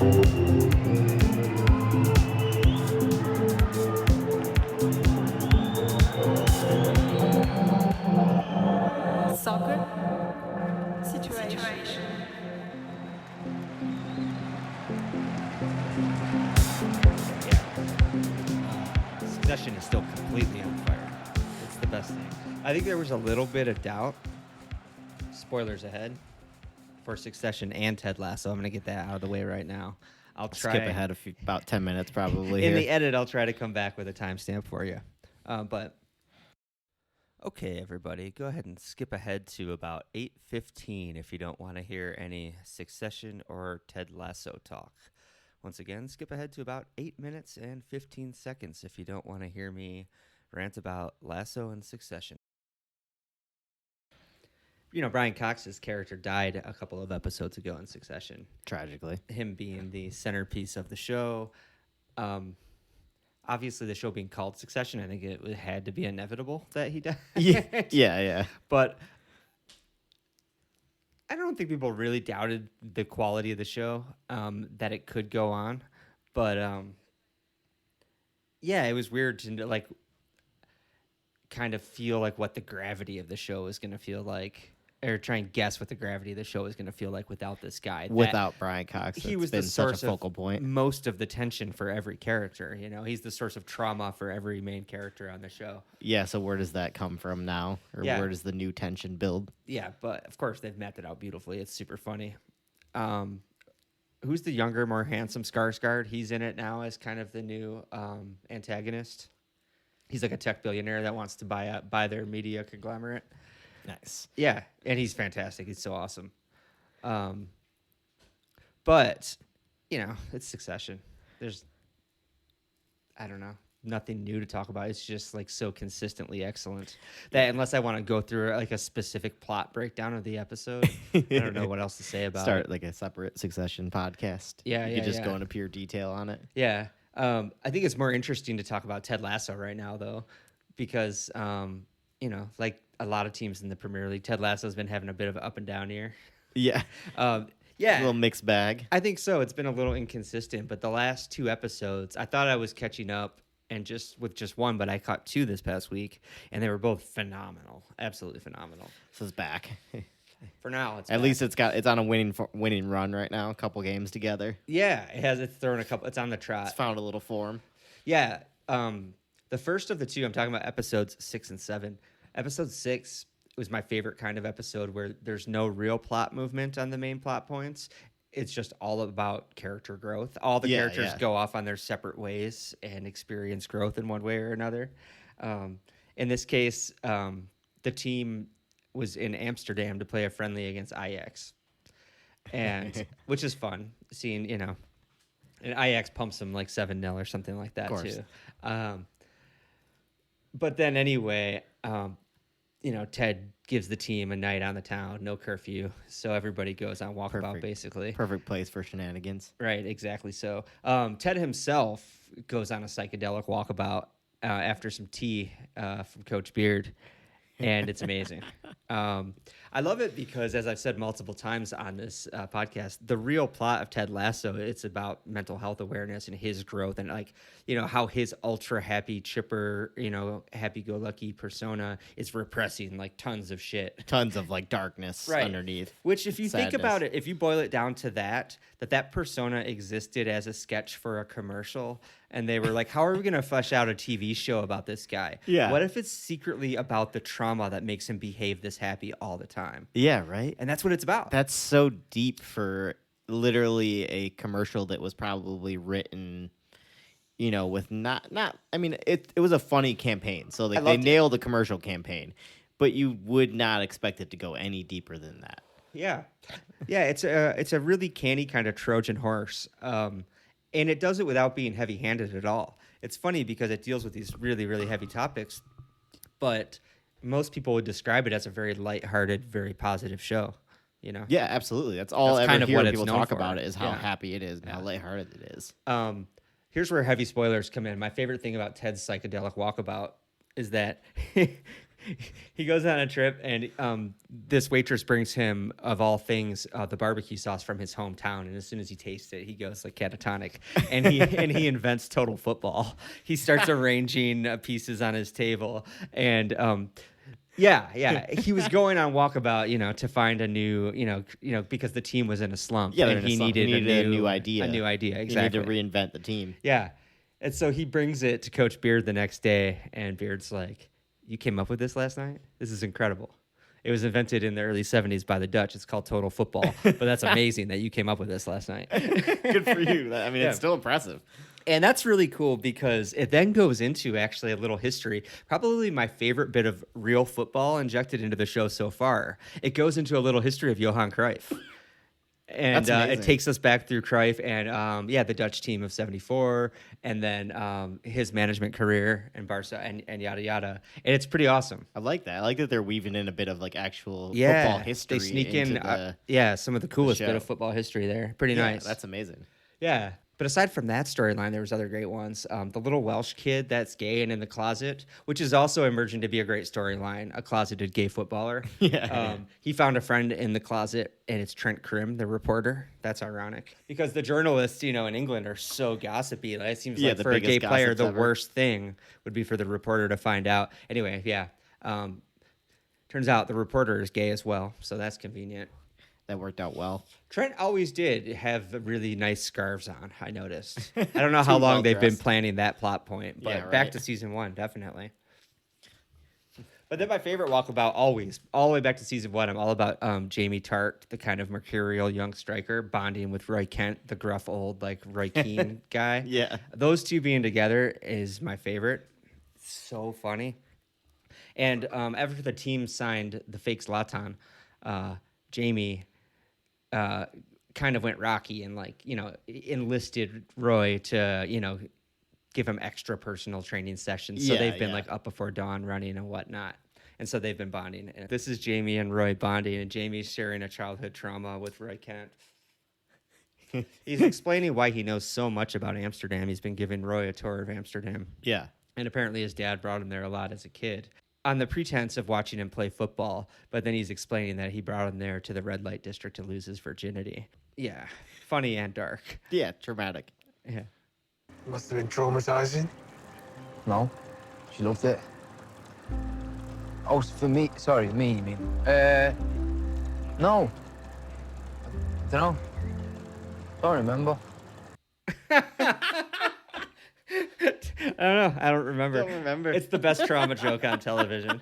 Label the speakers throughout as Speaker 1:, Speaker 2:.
Speaker 1: Soccer situation.
Speaker 2: Succession is still completely on fire. It's the best thing. I think there was a little bit of doubt. Spoilers ahead for Succession and Ted Lasso. I'm going to get that out of the way right now. I'll try.
Speaker 3: Skip ahead about 10 minutes probably.
Speaker 2: In
Speaker 3: here.
Speaker 2: the edit, I'll try to come back with a timestamp for you. But okay, everybody, go ahead and skip ahead to about 8:15 if you don't want to hear any Succession or Ted Lasso talk. Once again, skip ahead to about 8 minutes and 15 seconds if you don't want to hear me rant about Lasso and Succession. You know, Brian Cox's character died a couple of episodes ago in Succession.
Speaker 3: Tragically.
Speaker 2: Him being the centerpiece of the show. Obviously, the show being called Succession, I think it had to be inevitable that he died.
Speaker 3: Yeah.
Speaker 2: But I don't think people really doubted the quality of the show, that it could go on. But, yeah, it was weird to, like, kind of feel like what the gravity of the show is going to feel like, or try and guess what the gravity of the show is going to feel like without this guy.
Speaker 3: Without Brian Cox,
Speaker 2: He was
Speaker 3: been
Speaker 2: the
Speaker 3: such
Speaker 2: source
Speaker 3: a focal
Speaker 2: of
Speaker 3: point.
Speaker 2: most of the tension for every character. You know, he's the source of trauma for every main character on the show.
Speaker 3: Yeah, so where does that come from now? Or
Speaker 2: Yeah.
Speaker 3: where does the new tension build?
Speaker 2: Yeah, but of course they've mapped it out beautifully. It's super funny. Who's the younger, more handsome Skarsgård? He's in it now as kind of the new antagonist. He's like a tech billionaire that wants to buy their media conglomerate.
Speaker 3: Nice.
Speaker 2: Yeah, and he's fantastic. He's so awesome. But, you know, it's Succession. There's, I don't know, nothing new to talk about. It's just like so consistently excellent that unless I want to go through like a specific plot breakdown of the episode, I don't know what else to say about
Speaker 3: Start
Speaker 2: it.
Speaker 3: like a separate Succession podcast.
Speaker 2: Yeah,
Speaker 3: You
Speaker 2: yeah,
Speaker 3: could just
Speaker 2: yeah.
Speaker 3: go into pure detail on it.
Speaker 2: Yeah. I think it's more interesting to talk about Ted Lasso right now, though, because, you know, like a lot of teams in the Premier League, Ted Lasso's been having a bit of an up and down year.
Speaker 3: Yeah.
Speaker 2: Yeah.
Speaker 3: A little mixed bag.
Speaker 2: I think so. It's been a little inconsistent, but the last two episodes, I thought I was catching up and just one, but I caught two this past week, and they were both phenomenal. Absolutely phenomenal.
Speaker 3: So it's back.
Speaker 2: For now, it's
Speaker 3: At
Speaker 2: back.
Speaker 3: least it's on a winning run right now. A couple games together.
Speaker 2: Yeah, it's thrown a couple. It's on the trot.
Speaker 3: It's found a little form.
Speaker 2: Yeah. The first of the two, I'm talking about episodes 6 and 7. Episode 6 was my favorite kind of episode where there's no real plot movement on the main plot points. It's just all about character growth. All the characters go off on their separate ways and experience growth in one way or another. In this case, the team was in Amsterdam to play a friendly against Ajax, and which is fun seeing, you know, and Ajax pumps them like 7-0 or something like that too. But then anyway, you know, Ted gives the team a night on the town, no curfew, so everybody goes on walkabout basically.
Speaker 3: Perfect place for shenanigans.
Speaker 2: Right, exactly. So Ted himself goes on a psychedelic walkabout after some tea from Coach Beard, and it's amazing. I love it because, as I've said multiple times on this podcast, the real plot of Ted Lasso, it's about mental health awareness and his growth and, like, you know, how his ultra happy, chipper, you know, happy-go-lucky persona is repressing, like, tons of shit.
Speaker 3: Tons of, like, darkness underneath.
Speaker 2: Which, if you think
Speaker 3: sadness.
Speaker 2: about it, if you boil it down to that persona existed as a sketch for a commercial, and they were like, how are we going to flesh out a TV show about this guy?
Speaker 3: Yeah.
Speaker 2: What if it's secretly about the trauma that makes him behave this happy all the time?
Speaker 3: Yeah, right?
Speaker 2: And that's what it's about.
Speaker 3: That's so deep for literally a commercial that was probably written, you know, with not I mean, it was a funny campaign. So like they nailed the commercial campaign, but you would not expect it to go any deeper than that.
Speaker 2: Yeah. Yeah, it's a really canny kind of Trojan horse. And it does it without being heavy-handed at all. It's funny because it deals with these really, really heavy topics, but most people would describe it as a very lighthearted, very positive show, you know?
Speaker 3: Yeah, absolutely. That's all
Speaker 2: That's
Speaker 3: I
Speaker 2: kind
Speaker 3: ever
Speaker 2: of
Speaker 3: hear
Speaker 2: what
Speaker 3: when
Speaker 2: it's
Speaker 3: people
Speaker 2: known
Speaker 3: talk
Speaker 2: for.
Speaker 3: about it is how
Speaker 2: Yeah.
Speaker 3: happy it is and how lighthearted it is.
Speaker 2: Here's where heavy spoilers come in. My favorite thing about Ted's psychedelic walkabout is that he goes on a trip, and this waitress brings him, of all things, the barbecue sauce from his hometown. And as soon as he tastes it, he goes like catatonic, and he invents total football. He starts arranging pieces on his table, and yeah, he was going on walkabout, to find a new, because the team was in a slump.
Speaker 3: Yeah,
Speaker 2: and he needed
Speaker 3: a new idea.
Speaker 2: A new idea,
Speaker 3: You
Speaker 2: exactly.
Speaker 3: need to reinvent the team.
Speaker 2: Yeah. And so he brings it to Coach Beard the next day, and Beard's like, "You came up with this last night? This is incredible. It was invented in the early 70s by the Dutch. It's called total football, but that's amazing that you came up with this last night."
Speaker 3: Good for you. I mean,
Speaker 2: Yeah.
Speaker 3: it's still impressive.
Speaker 2: And that's really cool because it then goes into actually a little history, probably my favorite bit of real football injected into the show so far. It goes into a little history of Johan Cruyff. And
Speaker 3: That's amazing.
Speaker 2: it takes us back through Cruyff and, the Dutch team of 74, and then his management career in Barca and yada, yada. And it's pretty awesome.
Speaker 3: I like that. I like that they're weaving in a bit of like actual
Speaker 2: Yeah,
Speaker 3: football history.
Speaker 2: they sneak
Speaker 3: into
Speaker 2: in,
Speaker 3: the
Speaker 2: some of the coolest
Speaker 3: show.
Speaker 2: bit of football history there. Pretty nice.
Speaker 3: That's amazing.
Speaker 2: Yeah. But aside from that storyline, there was other great ones. The little Welsh kid that's gay and in the closet, which is also emerging to be a great storyline, a closeted gay footballer.
Speaker 3: Yeah.
Speaker 2: He found a friend in the closet, and it's Trent Krim, the reporter. That's ironic. Because the journalists, in England are so gossipy. Like, it seems like
Speaker 3: the
Speaker 2: for a gay
Speaker 3: biggest
Speaker 2: player,
Speaker 3: gossips
Speaker 2: the
Speaker 3: ever.
Speaker 2: worst thing would be for the reporter to find out. Anyway, yeah. Turns out the reporter is gay as well, so that's convenient.
Speaker 3: That worked out well.
Speaker 2: Trent always did have really nice scarves on, I noticed. I don't know how long they've been
Speaker 3: well-dressed.
Speaker 2: planning that plot point, but
Speaker 3: Yeah,
Speaker 2: back
Speaker 3: right.
Speaker 2: to season 1, definitely. But then my favorite walkabout always, all the way back to season 1, I'm all about Jamie Tart, the kind of mercurial young striker, bonding with Roy Kent, the gruff old, like Roy Keane guy.
Speaker 3: Yeah.
Speaker 2: Those two being together is my favorite. It's so funny. And after the team signed the fake Zlatan, Jamie kind of went rocky and enlisted Roy to, give him extra personal training sessions. So
Speaker 3: Yeah,
Speaker 2: they've been
Speaker 3: yeah.
Speaker 2: up before dawn running and whatnot. And so they've been bonding. And this is Jamie and Roy bonding, and Jamie's sharing a childhood trauma with Roy Kent. He's explaining why he knows so much about Amsterdam. He's been giving Roy a tour of Amsterdam.
Speaker 3: Yeah.
Speaker 2: And apparently his dad brought him there a lot as a kid on the pretense of watching him play football. But then he's explaining that he brought him there to the red light district to lose his virginity. Yeah, funny and dark.
Speaker 3: Yeah, traumatic.
Speaker 2: Yeah.
Speaker 4: Must have been traumatizing.
Speaker 5: No, she loved it. Oh, for me, sorry, me, you mean? No. I don't know. Don't remember.
Speaker 2: I don't know. I don't remember.
Speaker 3: Don't remember.
Speaker 2: It's the best trauma joke on television.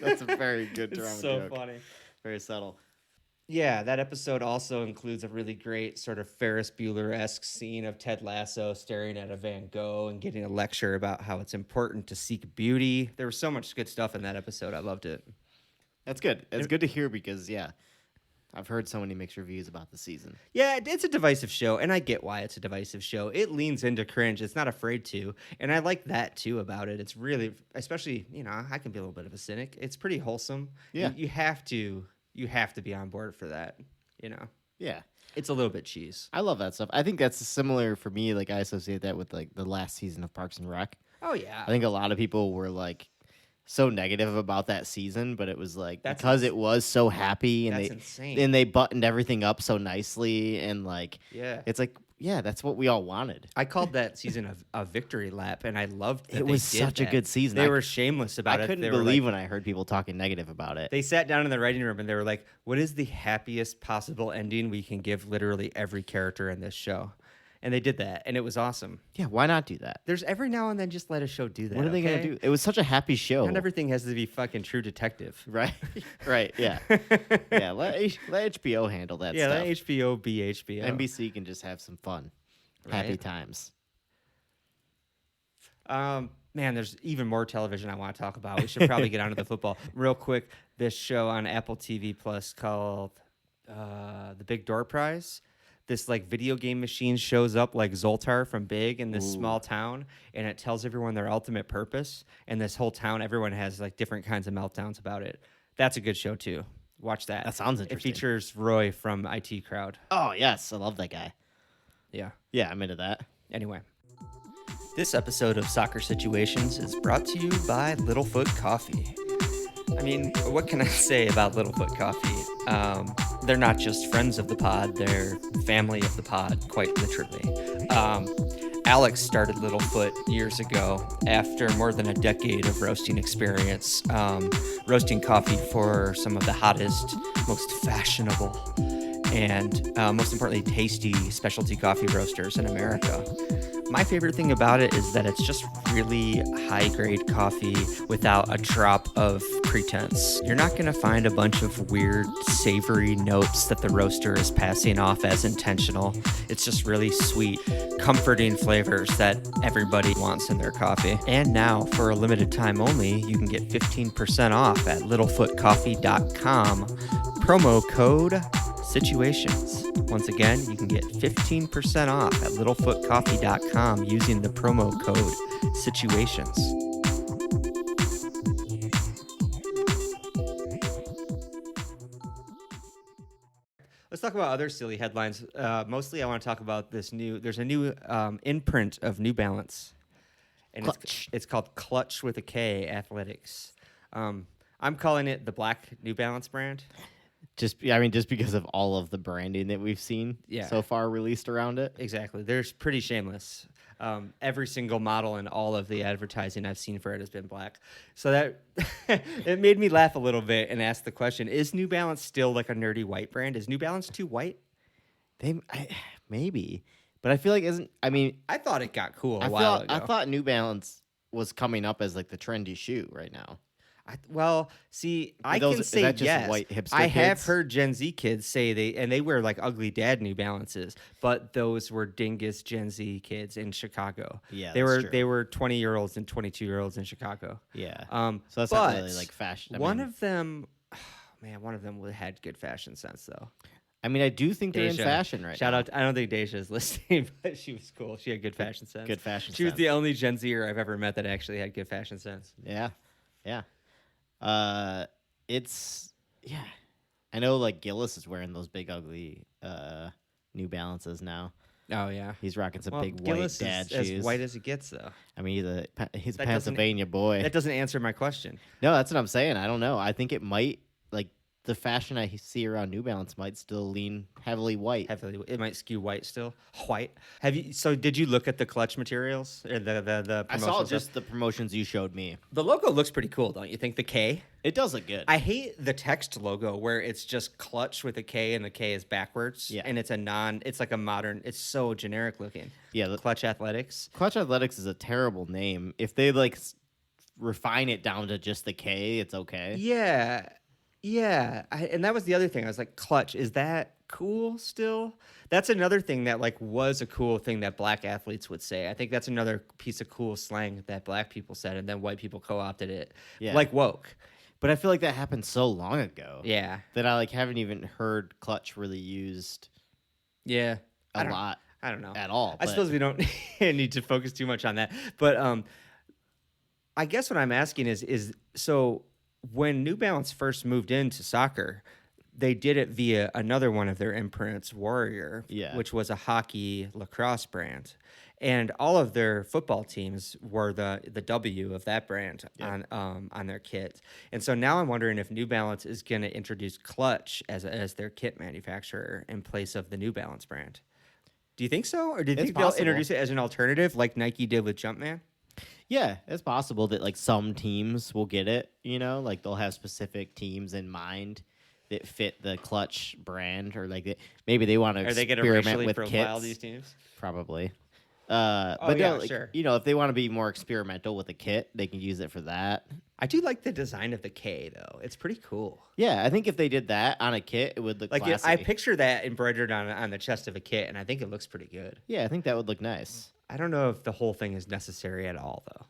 Speaker 3: That's a very good drama
Speaker 2: It's so
Speaker 3: joke.
Speaker 2: funny.
Speaker 3: Very subtle.
Speaker 2: Yeah, that episode also includes a really great sort of Ferris Bueller-esque scene of Ted Lasso staring at a Van Gogh and getting a lecture about how it's important to seek beauty. There was so much good stuff in that episode. I loved it.
Speaker 3: That's good. It's good to hear because, yeah, I've heard so many mixed reviews about the season.
Speaker 2: Yeah, it's a divisive show, and I get why it's a divisive show. It leans into cringe. It's not afraid to, and I like that, too, about it. It's really, especially, I can be a little bit of a cynic. It's pretty wholesome.
Speaker 3: Yeah.
Speaker 2: You have to be on board for that,
Speaker 3: Yeah.
Speaker 2: It's a little bit cheese.
Speaker 3: I love that stuff. I think that's similar for me. Like, I associate that with, like, the last season of Parks and Rec.
Speaker 2: Oh, yeah.
Speaker 3: I think a lot of people were, like, so negative about that season, but it was, like,
Speaker 2: That's
Speaker 3: because
Speaker 2: ins-
Speaker 3: it was so happy and
Speaker 2: That's
Speaker 3: they
Speaker 2: insane.
Speaker 3: and they buttoned everything up so nicely and, like,
Speaker 2: Yeah.
Speaker 3: it's like, yeah, that's what we all wanted.
Speaker 2: I called that season a victory lap, and I loved that
Speaker 3: It
Speaker 2: they
Speaker 3: was
Speaker 2: did
Speaker 3: such a
Speaker 2: that.
Speaker 3: good season.
Speaker 2: They
Speaker 3: I-
Speaker 2: were shameless about
Speaker 3: I
Speaker 2: it.
Speaker 3: couldn't
Speaker 2: They were
Speaker 3: believe
Speaker 2: like,
Speaker 3: when I heard people talking negative about it.
Speaker 2: they sat down in the writing room and they were like, what is the happiest possible ending we can give literally every character in this show? And they did that, and it was awesome.
Speaker 3: Yeah, why not do that?
Speaker 2: There's every now and then just let a show do that.
Speaker 3: What are they
Speaker 2: okay?
Speaker 3: gonna do? It was such a happy show.
Speaker 2: Not everything has to be fucking True Detective.
Speaker 3: Right, right, yeah, yeah. Let HBO handle that
Speaker 2: Yeah,
Speaker 3: stuff.
Speaker 2: let HBO be HBO.
Speaker 3: NBC can just have some fun, happy
Speaker 2: Right.
Speaker 3: times.
Speaker 2: Man, there's even more television I want to talk about. We should probably get onto the football real quick. This show on Apple TV Plus called The Big Door Prize. This like video game machine shows up like Zoltar from Big in this small town, and it tells everyone their ultimate purpose. And this whole town, everyone has like different kinds of meltdowns about it. That's a good show too. Watch that.
Speaker 3: That sounds
Speaker 2: It
Speaker 3: interesting.
Speaker 2: features Roy from IT Crowd.
Speaker 3: Oh yes, I love that guy.
Speaker 2: Yeah.
Speaker 3: Yeah, I'm into that.
Speaker 2: Anyway, this episode of Soccer Situations is brought to you by Littlefoot Coffee. I mean, what can I say about Littlefoot Coffee? They're not just friends of the pod, they're family of the pod, quite literally. Alex started Littlefoot years ago after more than a decade of roasting experience, roasting coffee for some of the hottest, most fashionable, and most importantly, tasty specialty coffee roasters in America. My favorite thing about it is that it's just really high-grade coffee without a drop of pretense. You're not going to find a bunch of weird, savory notes that the roaster is passing off as intentional. It's just really sweet, comforting flavors that everybody wants in their coffee. And now, for a limited time only, you can get 15% off at littlefootcoffee.com. Promo code SITUATIONS. Once again, you can get 15% off at littlefootcoffee.com using the promo code SITUATIONS. Let's talk about other silly headlines. Mostly, I want to talk about there's a new imprint of New Balance, and it's called Clutch with a K Athletics. I'm calling it the Black New Balance brand.
Speaker 3: Just because of all of the branding that we've seen so far released around it.
Speaker 2: Exactly. They're pretty shameless. Every single model and all of the advertising I've seen for it has been black. So that it made me laugh a little bit and ask the question, is New Balance still like a nerdy white brand? Is New Balance too white?
Speaker 3: Maybe. But I feel like
Speaker 2: I thought it got cool a while ago.
Speaker 3: I thought New Balance was coming up as like the trendy shoe right now.
Speaker 2: I can say
Speaker 3: that just
Speaker 2: yes.
Speaker 3: white hipster
Speaker 2: I have
Speaker 3: kids?
Speaker 2: heard Gen Z kids say they wear like ugly dad New Balances, but those were dingus Gen Z kids in Chicago.
Speaker 3: Yeah,
Speaker 2: they
Speaker 3: that's
Speaker 2: were 20-year-olds and 22-year-olds in Chicago.
Speaker 3: Yeah.
Speaker 2: So
Speaker 3: So that's not really like fashion.
Speaker 2: One of them had good fashion sense though.
Speaker 3: I mean, I do think they're in fashion right now.
Speaker 2: Shout out! I don't think Deja is listening, but she was cool. She had good fashion sense.
Speaker 3: Good fashion sense.
Speaker 2: She was the only Gen Zer I've ever met that actually had good fashion sense.
Speaker 3: Yeah. I know like Gillis is wearing those big ugly New Balances now.
Speaker 2: Oh yeah,
Speaker 3: he's rocking some big
Speaker 2: Gillis
Speaker 3: white dad
Speaker 2: is
Speaker 3: shoes.
Speaker 2: as white as it gets though.
Speaker 3: I mean, he's a
Speaker 2: That
Speaker 3: Pennsylvania boy.
Speaker 2: That doesn't answer my question.
Speaker 3: No, that's what I'm saying. I don't know. I think it might like the fashion I see around New Balance might still lean heavily white.
Speaker 2: It might skew white still. White. Did you look at the clutch materials or the
Speaker 3: I saw just the promotions you showed me.
Speaker 2: The logo looks pretty cool, don't you think? The K.
Speaker 3: It does look good.
Speaker 2: I hate the text logo where it's just clutch with a K and the K is backwards.
Speaker 3: Yeah.
Speaker 2: And it's like a modern. It's so generic looking.
Speaker 3: Yeah.
Speaker 2: Clutch Athletics.
Speaker 3: Clutch Athletics is a terrible name. If they like refine it down to just the K, it's okay.
Speaker 2: Yeah. Yeah, and that was the other thing. I was like, clutch, is that cool still? That's another thing that like was a cool thing that black athletes would say. I think that's another piece of cool slang that black people said, and then white people co-opted it.
Speaker 3: Yeah.
Speaker 2: Like woke.
Speaker 3: But I feel like that happened so long ago.
Speaker 2: Yeah.
Speaker 3: That I like haven't even heard clutch really used.
Speaker 2: Yeah.
Speaker 3: A lot.
Speaker 2: I don't know
Speaker 3: at all.
Speaker 2: I suppose we don't need to focus too much on that. But I guess what I'm asking is so. When New Balance first moved into soccer, they did it via another one of their imprints, Warrior, which was a hockey lacrosse brand. And all of their football teams were the W of that brand on their kit. And so now I'm wondering if New Balance is going to introduce Clutch as their kit manufacturer in place of the New Balance brand. Do you think so? Or do you think they'll introduce it as an alternative like Nike did with Jumpman?
Speaker 3: Yeah, it's possible that like some teams will get it, like they'll have specific teams in mind that fit the Clutch brand, or like maybe they want to experiment with
Speaker 2: profile
Speaker 3: kits.
Speaker 2: These teams?
Speaker 3: Probably.
Speaker 2: Sure.
Speaker 3: If they want to be more experimental with a kit, they can use it for that.
Speaker 2: I do like the design of the K though; it's pretty cool.
Speaker 3: Yeah, I think if they did that on a kit, it would look
Speaker 2: like
Speaker 3: classy.
Speaker 2: I picture that embroidered on the chest of a kit, and I think it looks pretty good.
Speaker 3: Yeah, I think that would look nice.
Speaker 2: I don't know if the whole thing is necessary at all, though.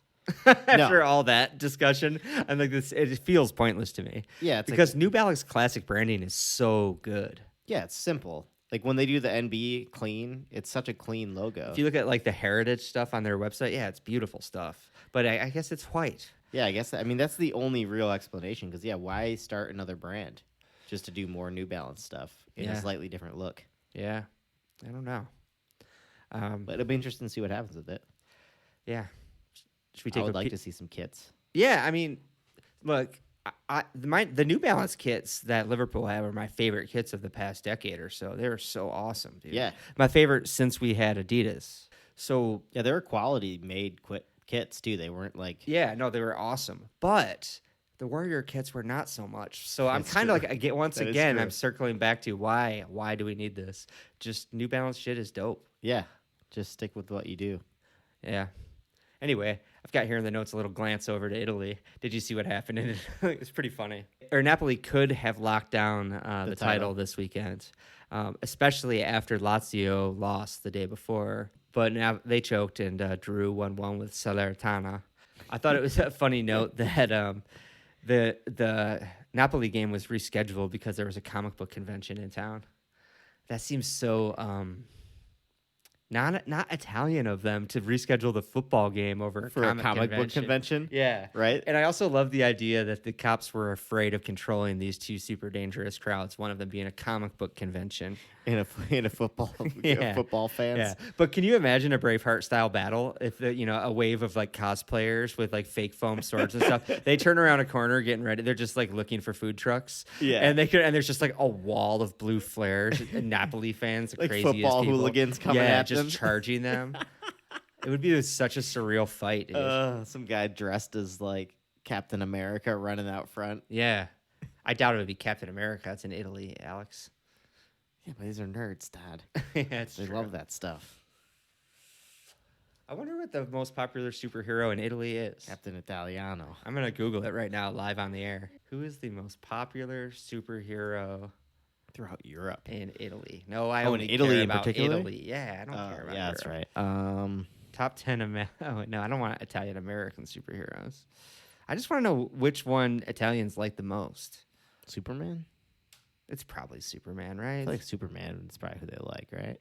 Speaker 2: After all that discussion, I'm like, it feels pointless to me.
Speaker 3: Yeah,
Speaker 2: because New Balance classic branding is so good.
Speaker 3: Yeah, it's simple. Like when they do the NB clean, it's such a clean logo.
Speaker 2: If you look at like the heritage stuff on their website, yeah, it's beautiful stuff. But I guess it's white.
Speaker 3: Yeah, that's the only real explanation. Because why start another brand just to do more New Balance stuff in a slightly different look?
Speaker 2: Yeah, I don't know.
Speaker 3: But it'll be interesting to see what happens with it.
Speaker 2: Yeah.
Speaker 3: I would like to see some kits.
Speaker 2: Yeah, I mean, look, The New Balance kits that Liverpool had were my favorite kits of the past decade or so. They were so awesome, dude.
Speaker 3: Yeah.
Speaker 2: My favorite since we had Adidas. So
Speaker 3: Yeah, they were quality made kits too. They weren't like
Speaker 2: yeah, no, they were awesome. But the Warrior kits were not so much. So I'm
Speaker 3: That's
Speaker 2: kind of
Speaker 3: true.
Speaker 2: like once
Speaker 3: That is
Speaker 2: again,
Speaker 3: true.
Speaker 2: I'm circling back to why do we need this? Just New Balance shit is dope.
Speaker 3: yeah. Just stick with what you do.
Speaker 2: Yeah. Anyway, I've got here in the notes a little glance over to Italy. Did you see what happened in Italy? It was pretty funny. Or Napoli could have locked down the title this weekend, especially after Lazio lost the day before. But now they choked and drew 1-1 with Salernitana. I thought it was a funny note that the Napoli game was rescheduled because there was a comic book convention in town. That seems so not Italian of them to reschedule the football game over
Speaker 3: For a comic book convention?
Speaker 2: Yeah.
Speaker 3: Right?
Speaker 2: And I also love the idea that the cops were afraid of controlling these two super dangerous crowds, one of them being a comic book convention.
Speaker 3: In a football
Speaker 2: Yeah.
Speaker 3: football fans.
Speaker 2: Yeah. But can you imagine a Braveheart style battle if a wave of like cosplayers with like fake foam swords and stuff, they turn around a corner getting ready. They're just like looking for food trucks.
Speaker 3: Yeah.
Speaker 2: And there's just like a wall of blue flares and Napoli fans, the
Speaker 3: Like
Speaker 2: craziest
Speaker 3: football
Speaker 2: people.
Speaker 3: hooligans coming
Speaker 2: yeah,
Speaker 3: at
Speaker 2: just
Speaker 3: them.
Speaker 2: charging them. It would be such a surreal fight, dude.
Speaker 3: Some guy dressed as like Captain America running out front.
Speaker 2: Yeah. I doubt it would be Captain America. It's in Italy, Alex.
Speaker 3: Yeah, but these are nerds, Todd.
Speaker 2: Yeah, it's
Speaker 3: They
Speaker 2: true.
Speaker 3: love that stuff.
Speaker 2: I wonder what the most popular superhero in Italy is.
Speaker 3: Captain Italiano.
Speaker 2: I'm going to Google it right now, live on the air. Who is the most popular superhero
Speaker 3: Throughout Europe.
Speaker 2: in Italy? No, I
Speaker 3: Oh, in
Speaker 2: only
Speaker 3: Italy
Speaker 2: care
Speaker 3: in
Speaker 2: about
Speaker 3: particular?
Speaker 2: Italy. Yeah, I don't care about
Speaker 3: Yeah, that's
Speaker 2: Europe.
Speaker 3: right.
Speaker 2: Top 10 oh, no, I don't want Italian American superheroes. I just want to know which one Italians like the most.
Speaker 3: Superman?
Speaker 2: It's probably Superman,
Speaker 3: I
Speaker 2: right?
Speaker 3: feel like Superman is probably who they like, right?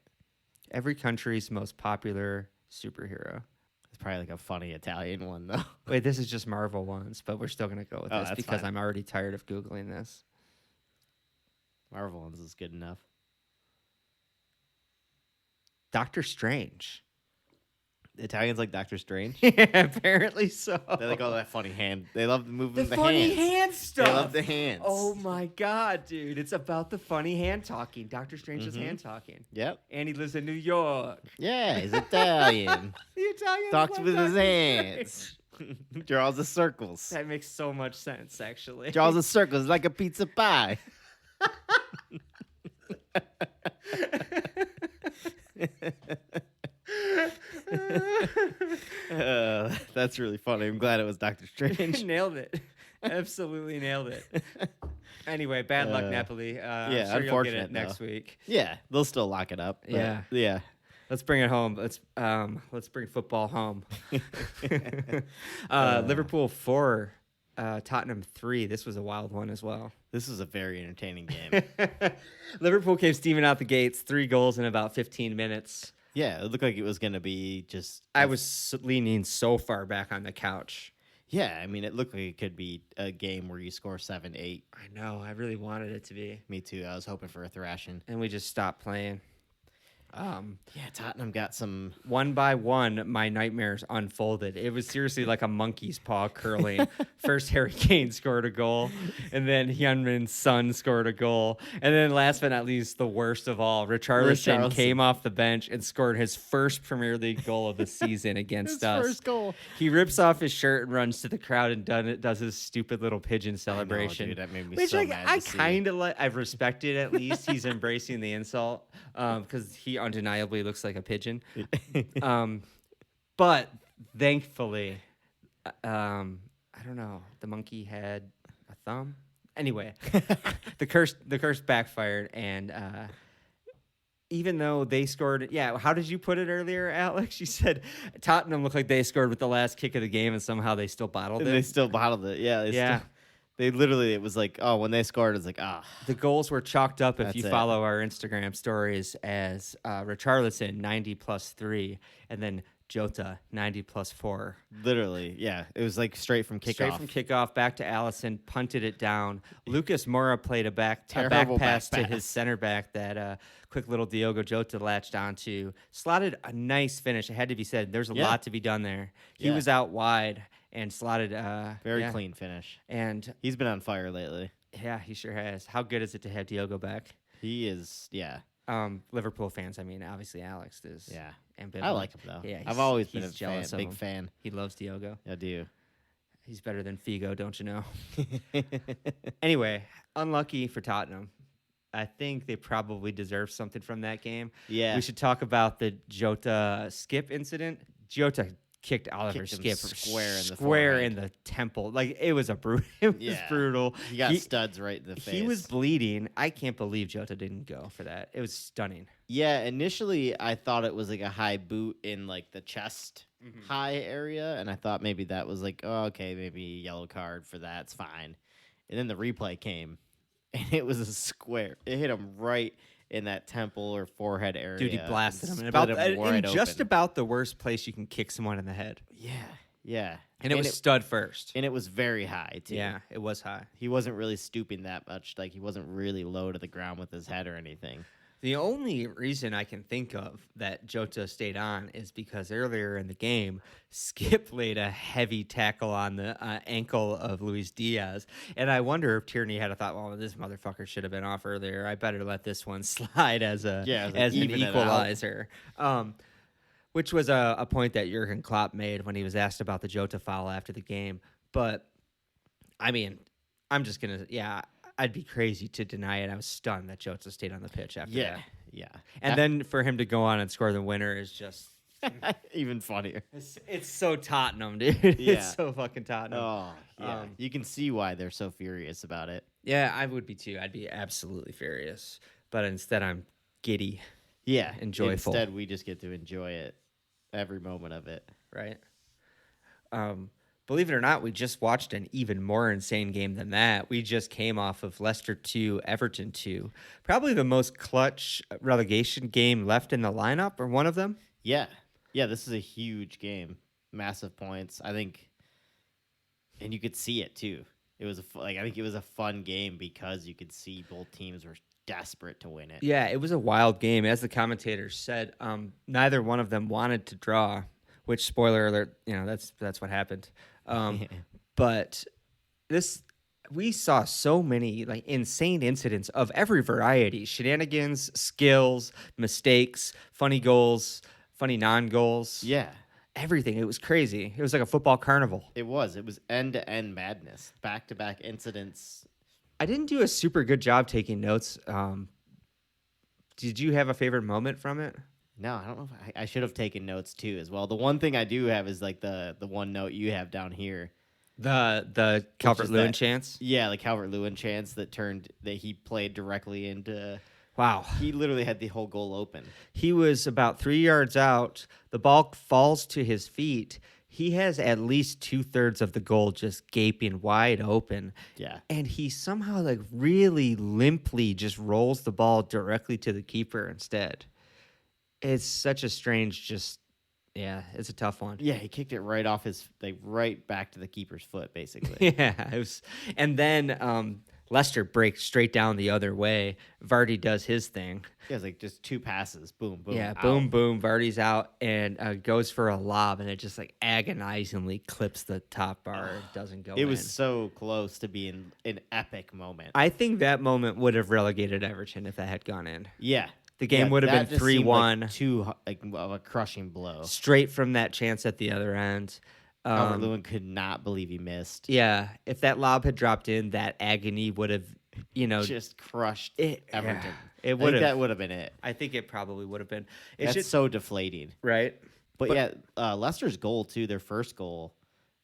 Speaker 2: Every country's most popular superhero.
Speaker 3: It's probably like a funny Italian one, though.
Speaker 2: Wait, this is just Marvel ones, but we're still going to go with
Speaker 3: Oh,
Speaker 2: this
Speaker 3: that's
Speaker 2: because
Speaker 3: fine.
Speaker 2: I'm already tired of Googling this.
Speaker 3: Marvel ones is good enough.
Speaker 2: Doctor Strange.
Speaker 3: The Italians like Doctor Strange.
Speaker 2: Yeah, apparently so.
Speaker 3: They like all that funny hand. They love moving the
Speaker 2: funny
Speaker 3: hands.
Speaker 2: hand stuff.
Speaker 3: They love the hands.
Speaker 2: Oh my god, dude. It's about the funny hand talking. Doctor Strange's
Speaker 3: Mhm.
Speaker 2: hand talking.
Speaker 3: Yep.
Speaker 2: And he lives in New York.
Speaker 3: Yeah, he's Italian.
Speaker 2: The Italians
Speaker 3: Talks
Speaker 2: love
Speaker 3: with his
Speaker 2: Doctor
Speaker 3: hands. Draws the circles.
Speaker 2: Strange. That makes so much sense, actually.
Speaker 3: Draws the circles like a pizza pie. That's really funny. I'm glad it was Doctor Strange.
Speaker 2: Nailed it. Absolutely nailed it. Anyway, bad luck,
Speaker 3: Uh,
Speaker 2: Napoli. I'm
Speaker 3: yeah,
Speaker 2: sure you'll get
Speaker 3: unfortunate,
Speaker 2: it next week.
Speaker 3: Yeah, they'll still lock it up. but
Speaker 2: Yeah.
Speaker 3: Yeah.
Speaker 2: Let's bring it home. Let's bring football home. Liverpool 4, Tottenham 3. This was a wild one as well.
Speaker 3: This was a very entertaining game.
Speaker 2: Liverpool came steaming out the gates, 3 goals in about 15 minutes.
Speaker 3: Yeah, it looked like it was going to be just.
Speaker 2: I was leaning so far back on the couch.
Speaker 3: Yeah, I mean, it looked like it could be a game where you score 7-8.
Speaker 2: I know. I really wanted it to be.
Speaker 3: Me too. I was hoping for a thrashing.
Speaker 2: And we just stopped playing.
Speaker 3: Yeah, Tottenham got some.
Speaker 2: One by one, my nightmares unfolded. It was seriously like a monkey's paw curling. First, Harry Kane scored a goal, and then Hyunmin's son scored a goal. And then last but not least, the worst of all, Richarlison came off the bench and scored his first Premier League goal of the season against us.
Speaker 3: First goal.
Speaker 2: He rips off his shirt and runs to the crowd and does his stupid little pigeon celebration.
Speaker 3: dude, that made me
Speaker 2: which
Speaker 3: so
Speaker 2: like,
Speaker 3: mad
Speaker 2: I
Speaker 3: to see.
Speaker 2: kind of like. I respect it at least. He's embracing the insult because he undeniably looks like a pigeon. But thankfully, I don't know. The monkey had a thumb. Anyway, the curse backfired, and even though they scored, yeah. How did you put it earlier, Alex? You said Tottenham looked like they scored with the last kick of the game, and somehow they still bottled
Speaker 3: And
Speaker 2: it.
Speaker 3: they still bottled it. Yeah.
Speaker 2: Yeah.
Speaker 3: They literally, it was like, oh, when they scored, it's like, ah.
Speaker 2: The goals were chalked up if
Speaker 3: That's
Speaker 2: you
Speaker 3: it.
Speaker 2: follow our Instagram stories as Richarlison 90+3, and then Jota 90+4.
Speaker 3: Literally, yeah. It was like straight from kickoff.
Speaker 2: Straight from kickoff back to Allison, punted it down. Lucas Moura played a back
Speaker 3: Terrible
Speaker 2: pass
Speaker 3: back
Speaker 2: to his
Speaker 3: pass.
Speaker 2: center back that quick little Diogo Jota latched onto. Slotted a nice finish. It had to be said. There's a lot to be done there. He was out wide and slotted.
Speaker 3: Very clean finish.
Speaker 2: And
Speaker 3: he's been on fire lately.
Speaker 2: yeah, he sure has. How good is it to have Diogo back?
Speaker 3: He is, yeah.
Speaker 2: Liverpool fans, I mean, obviously Alex is.
Speaker 3: Yeah.
Speaker 2: Ambivalent.
Speaker 3: I like him, though.
Speaker 2: Yeah,
Speaker 3: I've always been
Speaker 2: he's
Speaker 3: a
Speaker 2: jealous of
Speaker 3: big
Speaker 2: him.
Speaker 3: fan.
Speaker 2: He loves Diogo.
Speaker 3: I do.
Speaker 2: He's better than Figo, don't you know? Anyway, unlucky for Tottenham. I think they probably deserve something from that game.
Speaker 3: Yeah.
Speaker 2: We should talk about the Jota skip incident. Jota kicked Oliver
Speaker 3: Kicked him
Speaker 2: Skip
Speaker 3: square
Speaker 2: in
Speaker 3: in the
Speaker 2: the temple. Like it was it was brutal.
Speaker 3: He got studs right in the face.
Speaker 2: He was bleeding. I can't believe Jota didn't go for that. It was stunning.
Speaker 3: Yeah, initially I thought it was like a high boot in like the chest high area, and I thought maybe that was like, oh, okay, maybe yellow card for that. It's fine. And then the replay came, and it was a square. It hit him right in that temple or forehead area.
Speaker 2: Dude, he blasted him.
Speaker 3: And
Speaker 2: Just about the worst place you can kick someone in the head.
Speaker 3: Yeah, yeah.
Speaker 2: And it was stud first.
Speaker 3: And it was very high, too.
Speaker 2: Yeah, it was high.
Speaker 3: He wasn't really stooping that much. Like, he wasn't really low to the ground with his head or anything.
Speaker 2: The only reason I can think of that Jota stayed on is because earlier in the game, Skip laid a heavy tackle on the ankle of Luis Diaz. And I wonder if Tierney had a thought, well, this motherfucker should have been off earlier. I better let this one slide as an equalizer. Which was a point that Jurgen Klopp made when he was asked about the Jota foul after the game. But, I mean, I'm just going to, I'd be crazy to deny it. I was stunned that Jota stayed on the pitch after that.
Speaker 3: Yeah.
Speaker 2: And then for him to go on and score the winner is just
Speaker 3: even funnier.
Speaker 2: It's so Tottenham, dude.
Speaker 3: Yeah.
Speaker 2: It's so fucking Tottenham.
Speaker 3: Oh, yeah. You can see why they're so furious about it.
Speaker 2: Yeah, I would be too. I'd be absolutely furious. But instead, I'm giddy.
Speaker 3: Yeah.
Speaker 2: And joyful.
Speaker 3: Instead, we just get to enjoy it, every moment of it.
Speaker 2: Right. Believe it or not, we just watched an even more insane game than that. We just came off of Leicester 2, Everton 2. Probably the most clutch relegation game left in the lineup, or one of them.
Speaker 3: Yeah. Yeah, this is a huge game. Massive points. I think, and you could see it too. It was I think it was a fun game because you could see both teams were desperate to win it.
Speaker 2: Yeah, it was a wild game. As the commentators said, neither one of them wanted to draw, which, spoiler alert, that's what happened. But we saw so many like insane incidents of every variety: shenanigans, skills, mistakes, funny goals, funny non-goals.
Speaker 3: Yeah,
Speaker 2: everything. It was crazy. It was like a football carnival.
Speaker 3: It was end-to-end madness, back-to-back incidents.
Speaker 2: I didn't do a super good job taking notes. Did you have a favorite moment from it?
Speaker 3: No, I don't know if I should have taken notes too as well. The one thing I do have is like the one note you have down here.
Speaker 2: The Calvert-Lewin chance?
Speaker 3: Yeah, the Calvert-Lewin chance that he played directly into.
Speaker 2: Wow.
Speaker 3: He literally had the whole goal open.
Speaker 2: He was about 3 yards out. The ball falls to his feet. He has at least 2/3 of the goal just gaping wide open.
Speaker 3: Yeah.
Speaker 2: And he somehow like really limply just rolls the ball directly to the keeper instead. It's such a strange it's a tough one.
Speaker 3: Yeah, he kicked it right off right back to the keeper's foot, basically.
Speaker 2: Yeah. And then Leicester breaks straight down the other way. Vardy does his thing.
Speaker 3: Yeah, it's like just two passes. Boom, boom.
Speaker 2: Yeah,
Speaker 3: out.
Speaker 2: boom, boom. Vardy's out and goes for a lob, and it just like agonizingly clips the top bar. It doesn't go in.
Speaker 3: It was so close to being an epic moment.
Speaker 2: I think that moment would have relegated Everton if that had gone in.
Speaker 3: Yeah.
Speaker 2: The game would have been 3-1.
Speaker 3: Like too of a crushing blow.
Speaker 2: Straight from that chance at the other end.
Speaker 3: Calvert-Lewin could not believe he missed.
Speaker 2: Yeah, if that lob had dropped in, that agony would have,
Speaker 3: just crushed Everton.
Speaker 2: Yeah, it would have.
Speaker 3: That would have been it.
Speaker 2: I think it probably would have been.
Speaker 3: That's so deflating.
Speaker 2: Right?
Speaker 3: But Leicester's goal, too, their first goal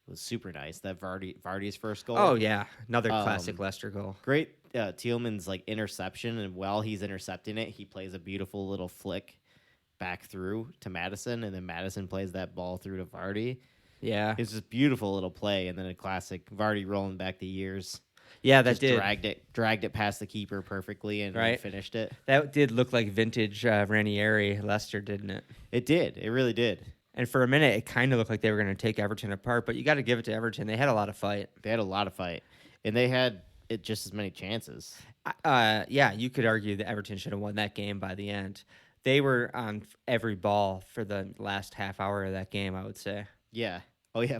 Speaker 3: was super nice. That Vardy's first goal.
Speaker 2: Oh, yeah. Another classic Leicester goal.
Speaker 3: Great Tielemans interception, and while he's intercepting it, he plays a beautiful little flick back through to Maddison, and then Maddison plays that ball through to Vardy.
Speaker 2: Yeah.
Speaker 3: It's just beautiful little play, and then a classic
Speaker 2: Vardy
Speaker 3: rolling back the years.
Speaker 2: Yeah, that
Speaker 3: just
Speaker 2: did.
Speaker 3: Dragged it past the keeper perfectly and finished it.
Speaker 2: That did look like vintage Ranieri Leicester, didn't it?
Speaker 3: It did. It really did.
Speaker 2: And for a minute, it kind of looked like they were going to take Everton apart, but you got to give it to Everton. They had a lot of fight.
Speaker 3: They had a lot of fight, and they had it just as many chances.
Speaker 2: Yeah, you could argue that Everton should have won that game by the end. They were on every ball for the last half hour of that game, I would say.
Speaker 3: Yeah. Oh, yeah.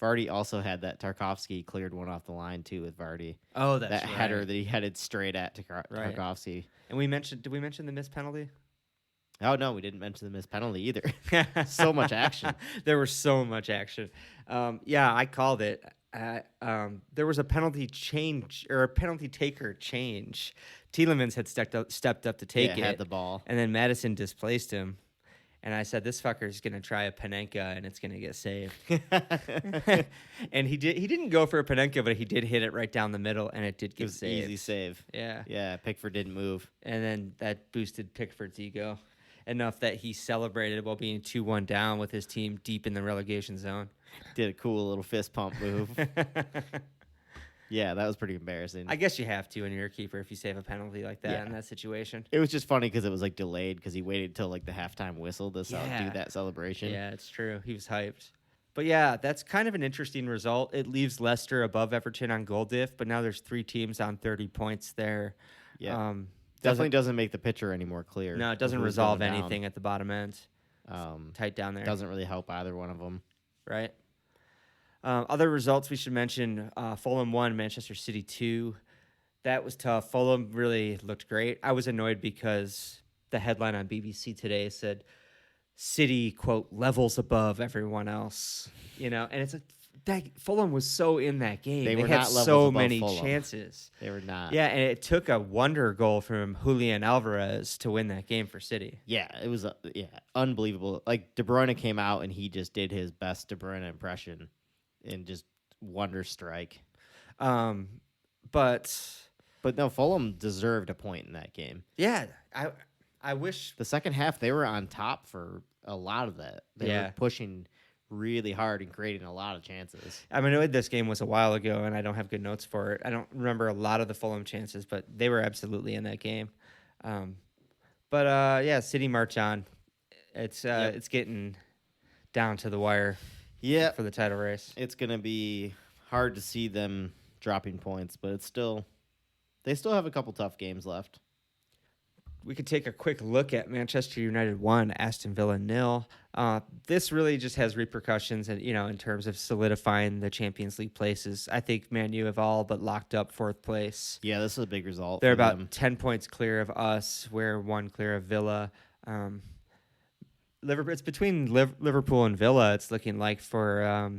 Speaker 3: Vardy also had that. Tarkovsky cleared one off the line, too, with Vardy.
Speaker 2: Oh, that's
Speaker 3: that
Speaker 2: right.
Speaker 3: header that he headed straight at Tarkovsky.
Speaker 2: And did we mention the missed penalty?
Speaker 3: Oh, no, we didn't mention the missed penalty either. So much action.
Speaker 2: There was so much action. Yeah, I called it. There was a penalty change or a penalty taker change. Tielemans had stepped up to take it.
Speaker 3: Had the ball.
Speaker 2: And then Madison displaced him. And I said, this fucker's going to try a Panenka and it's going to get saved. And he didn't go for a Panenka, but he did hit it right down the middle and it did get saved.
Speaker 3: Easy save.
Speaker 2: Yeah.
Speaker 3: Yeah, Pickford didn't move.
Speaker 2: And then that boosted Pickford's ego enough that he celebrated while being 2-1 down with his team deep in the relegation zone.
Speaker 3: Did a cool little fist pump move. Yeah, that was pretty embarrassing.
Speaker 2: I guess you have to when you're a keeper if you save a penalty like that in that situation.
Speaker 3: It was just funny because it was like delayed because he waited till like the halftime whistle to do that celebration.
Speaker 2: Yeah, it's true. He was hyped. But yeah, that's kind of an interesting result. It leaves Leicester above Everton on goal diff, but now there's 3 teams on 30 points there.
Speaker 3: Yeah. Definitely doesn't make the picture any more clear.
Speaker 2: No, it doesn't resolve anything at the bottom end. Tight down there.
Speaker 3: Doesn't really help either one of them.
Speaker 2: Right. Other results we should mention, Fulham 1, Manchester City 2. That was tough. Fulham really looked great. I was annoyed because the headline on BBC today said, City, quote, levels above everyone else. And it's like, Fulham was so in that game. They had so many chances.
Speaker 3: They were not.
Speaker 2: Yeah, and it took a wonder goal from Julian Alvarez to win that game for City.
Speaker 3: Yeah, it was unbelievable. Like, De Bruyne came out and he just did his best De Bruyne impression. And just wonder strike.
Speaker 2: But
Speaker 3: no, Fulham deserved a point in that game.
Speaker 2: Yeah, I wish
Speaker 3: the second half they were on top for a lot of that. They were pushing really hard and creating a lot of chances.
Speaker 2: I'm annoyed this game was a while ago and I don't have good notes for it. I don't remember a lot of the Fulham chances, but they were absolutely in that game. City march on. It's getting down to the wire.
Speaker 3: Yeah,
Speaker 2: for the title race.
Speaker 3: It's going to be hard to see them dropping points, but they still have a couple tough games left.
Speaker 2: We could take a quick look at Manchester United 1, Aston Villa 0. This really just has repercussions, in terms of solidifying the Champions League places. I think Man U have all but locked up 4th place.
Speaker 3: Yeah, this is a big result.
Speaker 2: They're about 10 points clear of us. We're 1 clear of Villa. It's between Liverpool and Villa. It's looking like for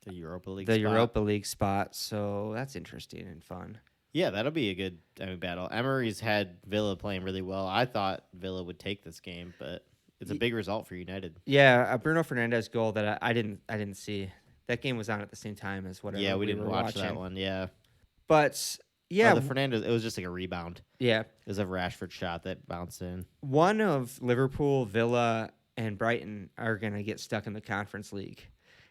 Speaker 3: the Europa League.
Speaker 2: Europa League spot. So that's interesting and fun.
Speaker 3: Yeah, that'll be a good battle. Emery's had Villa playing really well. I thought Villa would take this game, but it's a big result for United.
Speaker 2: Yeah, a Bruno Fernandes goal that I didn't see. That game was on at the same time as whatever.
Speaker 3: Yeah, we didn't watch
Speaker 2: watching.
Speaker 3: that one. Yeah,
Speaker 2: but yeah,
Speaker 3: the Fernandes. It was just like a rebound.
Speaker 2: Yeah,
Speaker 3: it was a Rashford shot that bounced in.
Speaker 2: One of Liverpool, Villa, and Brighton are going to get stuck in the Conference League.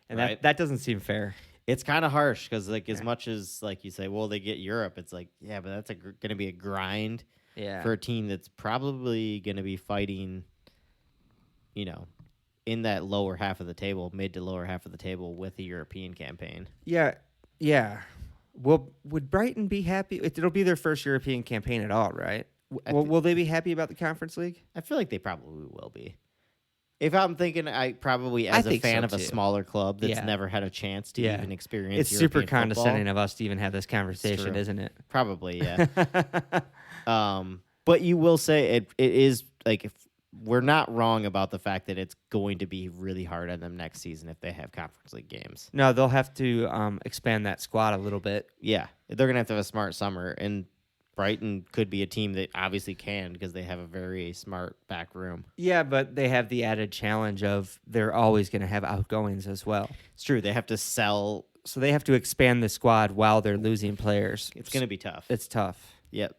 Speaker 2: And that doesn't seem fair.
Speaker 3: It's kind of harsh because, as much as, you say, well, they get Europe, it's like, yeah, but that's going to be a grind for a team that's probably going to be fighting, in that lower half of the table, mid to lower half of the table with a European campaign.
Speaker 2: Yeah. Well, would Brighton be happy? It'll be their first European campaign at all, right? Will they be happy about the Conference League?
Speaker 3: I feel like they probably will be. If I'm thinking, as a fan of a smaller club that's never had a chance to even experience
Speaker 2: it's
Speaker 3: European
Speaker 2: super condescending
Speaker 3: football,
Speaker 2: of us to even have this conversation, isn't it?
Speaker 3: Probably, yeah. But you will say it is, if we're not wrong about the fact that it's going to be really hard on them next season if they have Conference League games.
Speaker 2: No, they'll have to expand that squad a little bit.
Speaker 3: Yeah, they're going to have a smart summer, and Brighton could be a team that obviously can because they have a very smart back room.
Speaker 2: Yeah, but they have the added challenge of they're always going to have outgoings as well.
Speaker 3: It's true. They have to sell.
Speaker 2: So they have to expand the squad while they're losing players.
Speaker 3: It's going to be tough.
Speaker 2: It's tough.
Speaker 3: Yep.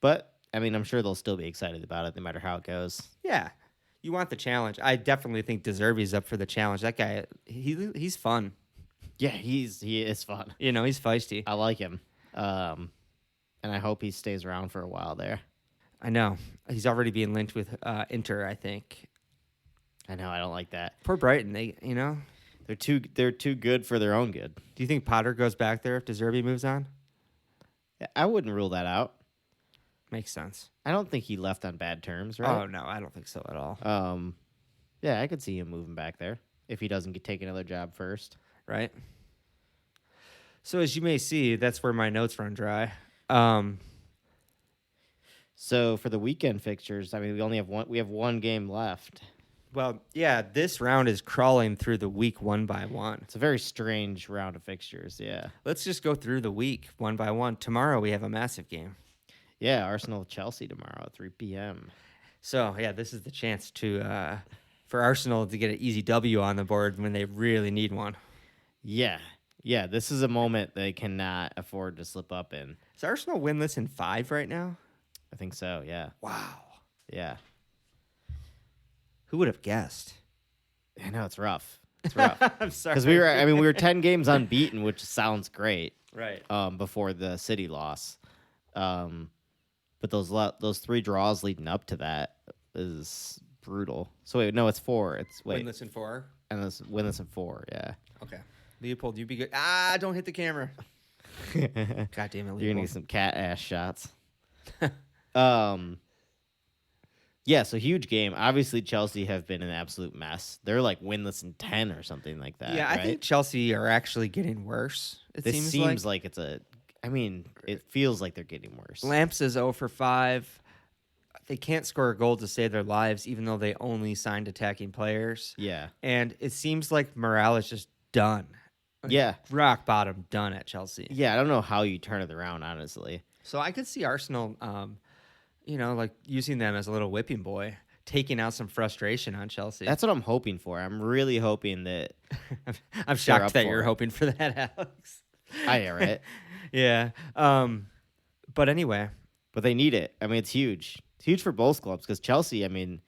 Speaker 3: But, I'm sure they'll still be excited about it no matter how it goes.
Speaker 2: Yeah. You want the challenge. I definitely think De Zerbi's up for the challenge. That guy, he's fun.
Speaker 3: Yeah, he is fun.
Speaker 2: He's feisty.
Speaker 3: I like him. And I hope he stays around for a while there.
Speaker 2: I know. He's already being linked with Inter, I think.
Speaker 3: I know. I don't like that.
Speaker 2: Poor Brighton.
Speaker 3: They're too good for their own good.
Speaker 2: Do you think Potter goes back there if De Zerbi moves on?
Speaker 3: I wouldn't rule that out.
Speaker 2: Makes sense.
Speaker 3: I don't think he left on bad terms, right?
Speaker 2: Oh, no, I don't think so at all.
Speaker 3: Yeah, I could see him moving back there if he doesn't take another job first.
Speaker 2: Right? So as you may see, that's where my notes run dry.
Speaker 3: So for the weekend fixtures, I mean, we only have one. We have one game left.
Speaker 2: Well, yeah, this round is crawling through the week one by one.
Speaker 3: It's a very strange round of fixtures. Yeah.
Speaker 2: Let's just go through the week one by one. Tomorrow we have a massive game.
Speaker 3: Yeah, Arsenal-Chelsea tomorrow at 3 p.m.
Speaker 2: So, yeah, this is the chance for Arsenal to get an easy W on the board when they really need one.
Speaker 3: Yeah. Yeah, this is a moment they cannot afford to slip up in.
Speaker 2: Is Arsenal winless in 5 right now?
Speaker 3: I think so, yeah.
Speaker 2: Wow.
Speaker 3: Yeah.
Speaker 2: Who would have guessed?
Speaker 3: I know, it's rough. It's rough.
Speaker 2: I'm sorry.
Speaker 3: Because we were 10 games unbeaten, which sounds great.
Speaker 2: Right.
Speaker 3: Before the City loss. But those 3 draws leading up to that is brutal. So wait, no, it's 4.
Speaker 2: Winless in 4?
Speaker 3: And it's winless in 4, yeah.
Speaker 2: Okay. Leopold, you be good. Don't hit the camera. God damn it, Leopold.
Speaker 3: You're gonna get some cat ass shots. Yeah, so huge game. Obviously, Chelsea have been an absolute mess. They're like winless in 10 or something like that.
Speaker 2: Yeah,
Speaker 3: right?
Speaker 2: I think Chelsea are actually getting worse.
Speaker 3: This seems like it's a. I mean, it feels like they're getting worse.
Speaker 2: Lamps is 0 for 5. They can't score a goal to save their lives, even though they only signed attacking players.
Speaker 3: Yeah.
Speaker 2: And it seems like morale is just done.
Speaker 3: Yeah.
Speaker 2: Rock bottom done at Chelsea.
Speaker 3: Yeah, I don't know how you turn it around, honestly.
Speaker 2: So I could see Arsenal, like using them as a little whipping boy, taking out some frustration on Chelsea.
Speaker 3: That's what I'm hoping for. I'm really hoping that.
Speaker 2: I'm shocked
Speaker 3: up
Speaker 2: that
Speaker 3: for
Speaker 2: you're
Speaker 3: it.
Speaker 2: hoping for that, Alex.
Speaker 3: I know, right?
Speaker 2: Yeah. But anyway.
Speaker 3: But they need it. I mean, it's huge. It's huge for both clubs because Chelsea, I mean,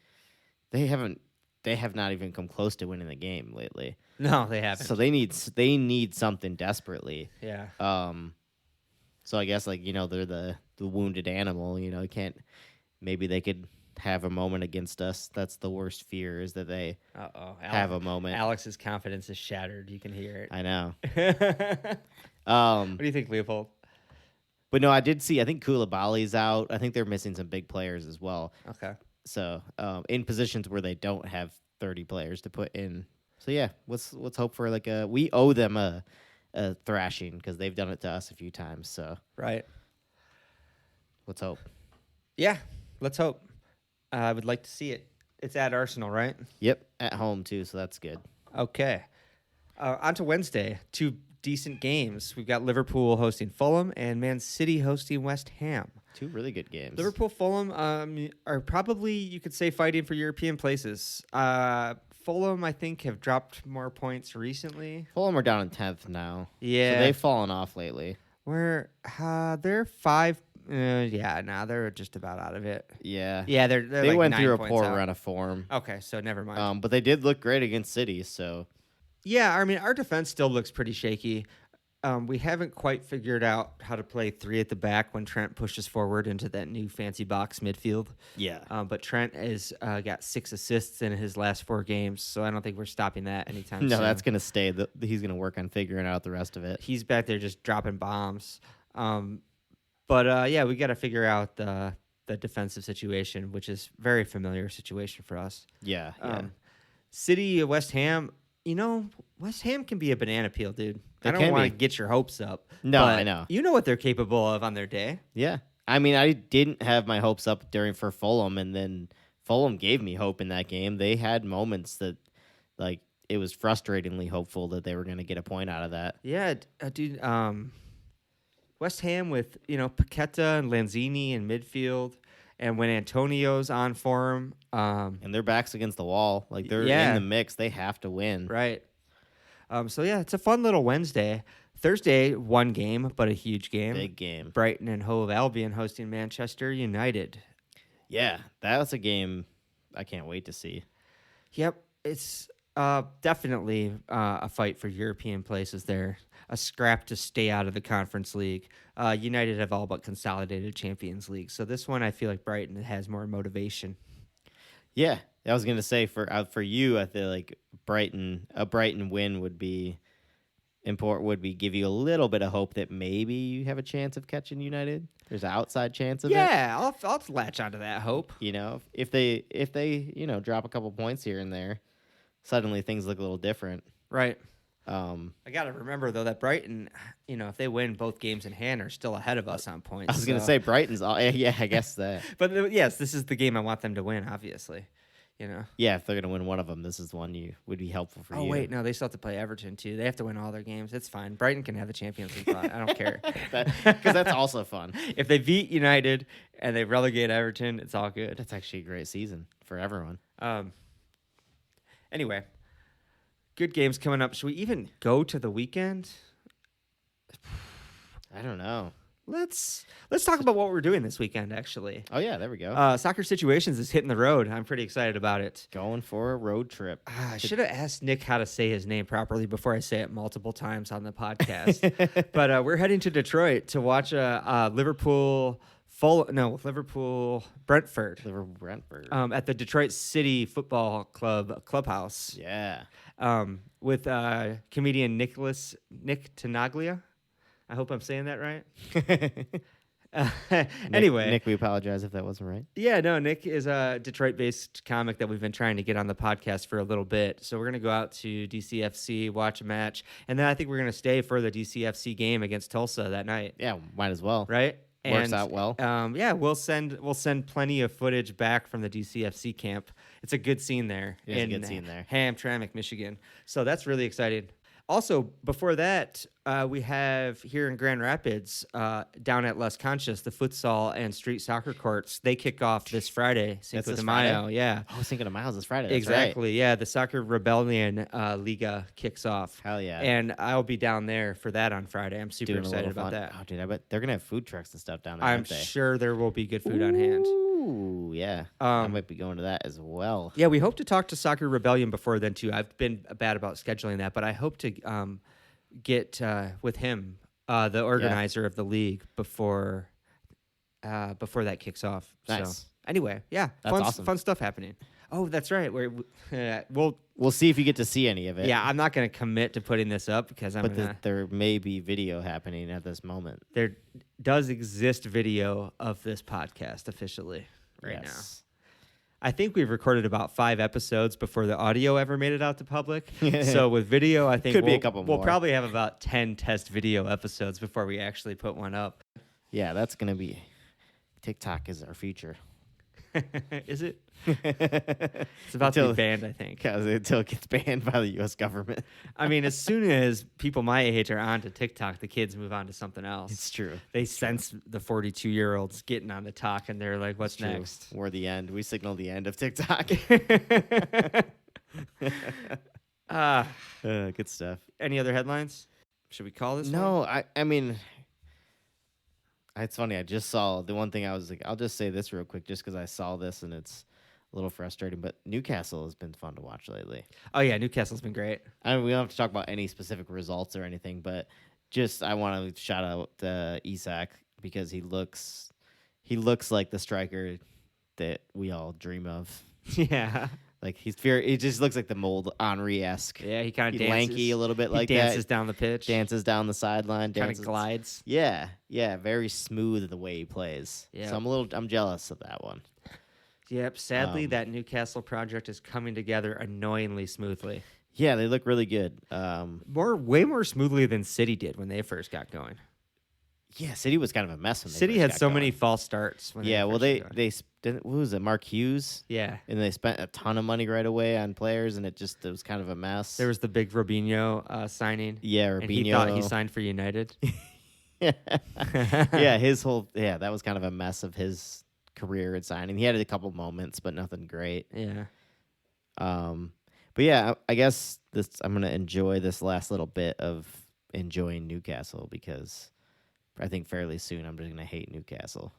Speaker 3: they have not even come close to winning the game lately.
Speaker 2: No, they haven't.
Speaker 3: So they need something desperately.
Speaker 2: Yeah.
Speaker 3: So I guess they're the wounded animal. Maybe they could have a moment against us. That's the worst fear is that they have a moment.
Speaker 2: Alex's confidence is shattered. You can hear it.
Speaker 3: I know.
Speaker 2: What do you think, Leopold?
Speaker 3: But no, I did see. I think Koulibaly's out. I think they're missing some big players as well.
Speaker 2: Okay.
Speaker 3: So in positions where they don't have 30 players to put in. So yeah, let's hope for we owe them a thrashing because they've done it to us a few times. So
Speaker 2: right.
Speaker 3: Let's hope.
Speaker 2: Yeah, let's hope. I would like to see it. It's at Arsenal, right?
Speaker 3: Yep, at home too. So that's good.
Speaker 2: Okay. On to Wednesday. 2 decent games. We've got Liverpool hosting Fulham and Man City hosting West Ham.
Speaker 3: 2 really good games.
Speaker 2: Liverpool, Fulham are probably, you could say, fighting for European places. Fulham, I think, have dropped more points recently.
Speaker 3: Fulham are down in 10th now.
Speaker 2: Yeah.
Speaker 3: So they've fallen off lately.
Speaker 2: They're 5. They're just about out of it.
Speaker 3: Yeah.
Speaker 2: Yeah, they
Speaker 3: they
Speaker 2: like
Speaker 3: went
Speaker 2: 9
Speaker 3: through a
Speaker 2: points
Speaker 3: poor
Speaker 2: out.
Speaker 3: run of form.
Speaker 2: Okay, so never mind.
Speaker 3: But they did look great against City, so.
Speaker 2: Yeah, I mean, our defense still looks pretty shaky. We haven't quite figured out how to play 3 at the back when Trent pushes forward into that new fancy box midfield.
Speaker 3: Yeah.
Speaker 2: But Trent has got 6 assists in his last 4 games, so I don't think we're stopping that anytime soon.
Speaker 3: No, that's going to stay. He's going to work on figuring out the rest of it.
Speaker 2: He's back there just dropping bombs. But we got to figure out the defensive situation, which is a very familiar situation for us.
Speaker 3: Yeah.
Speaker 2: City, West Ham, West Ham can be a banana peel, dude. I don't want to get your hopes up.
Speaker 3: No,
Speaker 2: but
Speaker 3: I know.
Speaker 2: You know what they're capable of on their day.
Speaker 3: Yeah. I mean, I didn't have my hopes up for Fulham, and then Fulham gave me hope in that game. They had moments that, it was frustratingly hopeful that they were going to get a point out of that.
Speaker 2: Yeah, dude. West Ham with, Paqueta and Lanzini in midfield, and when Antonio's on form.
Speaker 3: And their back's against the wall. They're in the mix. They have to win.
Speaker 2: Right. It's a fun little Wednesday. Thursday, 1 game, but a huge game.
Speaker 3: Big game.
Speaker 2: Brighton and Hove Albion hosting Manchester United.
Speaker 3: Yeah, that was a game I can't wait to see.
Speaker 2: Yep, it's definitely a fight for European places there. A scrap to stay out of the Conference League. United have all but consolidated Champions League. So this one, I feel like Brighton has more motivation.
Speaker 3: Yeah, I was gonna say for you, I feel like a Brighton win would be important. Would be give you a little bit of hope that maybe you have a chance of catching United. There's an outside chance of it.
Speaker 2: Yeah, I'll latch onto that hope.
Speaker 3: You know, if they drop a couple points here and there, suddenly things look a little different.
Speaker 2: Right.
Speaker 3: Um,
Speaker 2: I got to remember, though, that Brighton, if they win both games in hand, are still ahead of us on points.
Speaker 3: I was gonna say Brighton's. Yeah, I guess that.
Speaker 2: But yes, this is the game I want them to win, obviously.
Speaker 3: Yeah, if they're gonna win one of them, this is one you would be helpful for you.
Speaker 2: Oh, wait, no, they still have to play Everton, too. They have to win all their games. It's fine. Brighton can have the Champions League spot. I don't care.
Speaker 3: Because that's also fun.
Speaker 2: If they beat United and they relegate Everton, it's all good.
Speaker 3: That's actually a great season for everyone.
Speaker 2: Anyway, good games coming up. Should we even go to the weekend?
Speaker 3: I don't know.
Speaker 2: Let's talk about what we're doing this weekend, actually.
Speaker 3: Oh yeah, there we go.
Speaker 2: Soccer Situations is hitting the road. I'm pretty excited about it.
Speaker 3: Going for a road trip.
Speaker 2: I should have asked Nick how to say his name properly before I say it multiple times on the podcast. But we're heading to Detroit to watch Liverpool Brentford.
Speaker 3: Brentford.
Speaker 2: At the Detroit City Football Club clubhouse.
Speaker 3: Yeah.
Speaker 2: With comedian Nick Tenaglia. I hope I'm saying that right. Anyway.
Speaker 3: Nick, we apologize if that wasn't right.
Speaker 2: Yeah, no, Nick is a Detroit-based comic that we've been trying to get on the podcast for a little bit. So we're going to go out to DCFC, watch a match, and then I think we're going to stay for the DCFC game against Tulsa that night.
Speaker 3: Yeah, might as well.
Speaker 2: Right?
Speaker 3: Works out well.
Speaker 2: Yeah, we'll send plenty of footage back from the DCFC camp. It's a good scene there in
Speaker 3: a good scene there.
Speaker 2: Hamtramck, Michigan. So that's really exciting. Also, before that, we have here in Grand Rapids, down at Las Conchas, the futsal and street soccer courts. They kick off this Friday, Cinco de Mayo. Yeah.
Speaker 3: Oh, Cinco de Mayo is this Friday. That's
Speaker 2: exactly.
Speaker 3: Right.
Speaker 2: Yeah, the Soccer Rebellion Liga kicks off.
Speaker 3: Hell yeah.
Speaker 2: And I'll be down there for that on Friday. I'm super
Speaker 3: Doing
Speaker 2: excited about that.
Speaker 3: Oh, dude, I bet they're going to have food trucks and stuff down there,
Speaker 2: I'm
Speaker 3: aren't they?
Speaker 2: sure there will be good food on hand.
Speaker 3: Ooh, yeah. I might be going to that as well.
Speaker 2: Yeah, we hope to talk to Soccer Rebellion before then, too. I've been bad about scheduling that, but I hope to get with him, the organizer of the league, before that kicks off.
Speaker 3: Nice.
Speaker 2: So, anyway, yeah,
Speaker 3: That's awesome.
Speaker 2: Fun stuff happening. Oh, that's right. We'll
Speaker 3: see if you get to see any of it.
Speaker 2: Yeah, I'm not going to commit to putting this up because
Speaker 3: there may be video happening at this moment.
Speaker 2: There does exist video of this podcast officially right now. I think we've recorded about 5 episodes before the audio ever made it out to public. So with video, I think
Speaker 3: Could be a couple
Speaker 2: we'll
Speaker 3: more.
Speaker 2: probably have about 10 test video episodes before we actually put one up.
Speaker 3: Yeah, that's going to be... TikTok is our future.
Speaker 2: Is it? It's about to be banned, I think.
Speaker 3: Until it gets banned by the U.S. government.
Speaker 2: I mean, as soon as people my age are onto TikTok, the kids move on to something else.
Speaker 3: It's true.
Speaker 2: They sense the 42-year-olds getting on the talk, and they're like, what's next?
Speaker 3: We're the end. We signal the end of TikTok. Good stuff.
Speaker 2: Any other headlines? Should we call this
Speaker 3: No,
Speaker 2: one?
Speaker 3: I mean... It's funny. I just saw the one thing I was like, I'll just say this real quick just because I saw this and it's a little frustrating. But Newcastle has been fun to watch lately.
Speaker 2: Oh, yeah. Newcastle's been great.
Speaker 3: I mean, we don't have to talk about any specific results or anything, but just I want to shout out Isak because he looks like the striker that we all dream of.
Speaker 2: Yeah.
Speaker 3: Like he just looks like the mold Henry-esque.
Speaker 2: Yeah, he kind of dances.
Speaker 3: Lanky a little bit like
Speaker 2: dances
Speaker 3: that.
Speaker 2: down the pitch.
Speaker 3: Dances down the sideline.
Speaker 2: Kind of glides.
Speaker 3: Yeah, very smooth the way he plays.
Speaker 2: Yeah.
Speaker 3: So I'm jealous of that one.
Speaker 2: Yep. Sadly, that Newcastle project is coming together annoyingly smoothly.
Speaker 3: Yeah, they look really good.
Speaker 2: Way more smoothly than City did when they first got going.
Speaker 3: Yeah, City was kind of a mess when
Speaker 2: City
Speaker 3: they
Speaker 2: had
Speaker 3: first
Speaker 2: so
Speaker 3: got
Speaker 2: many
Speaker 3: going.
Speaker 2: false starts. When
Speaker 3: Yeah,
Speaker 2: they
Speaker 3: they what was it, Mark Hughes?
Speaker 2: Yeah.
Speaker 3: And they spent a ton of money right away on players, and it was kind of a mess.
Speaker 2: There was the big Robinho signing.
Speaker 3: Yeah, Robinho.
Speaker 2: And he thought he signed for United.
Speaker 3: Yeah, that was kind of a mess of his career at signing. He had a couple moments, but nothing great.
Speaker 2: Yeah.
Speaker 3: But yeah, I guess I'm gonna enjoy this last little bit of enjoying Newcastle because I think fairly soon I'm just gonna hate Newcastle.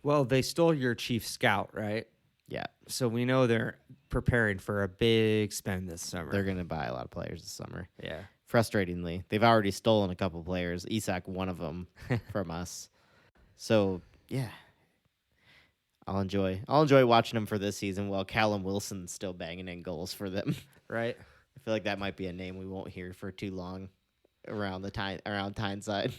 Speaker 2: Well, they stole your chief scout, right?
Speaker 3: Yeah,
Speaker 2: So we know they're preparing for a big spend this summer.
Speaker 3: they're gonna buy a lot of players this summer.
Speaker 2: Yeah.
Speaker 3: Frustratingly, they've already stolen a couple players. Isak, one of them, from us. So yeah, I'll enjoy watching them for this season while Callum Wilson's still banging in goals for them.
Speaker 2: Right.
Speaker 3: I feel like that might be a name we won't hear for too long around Tyneside.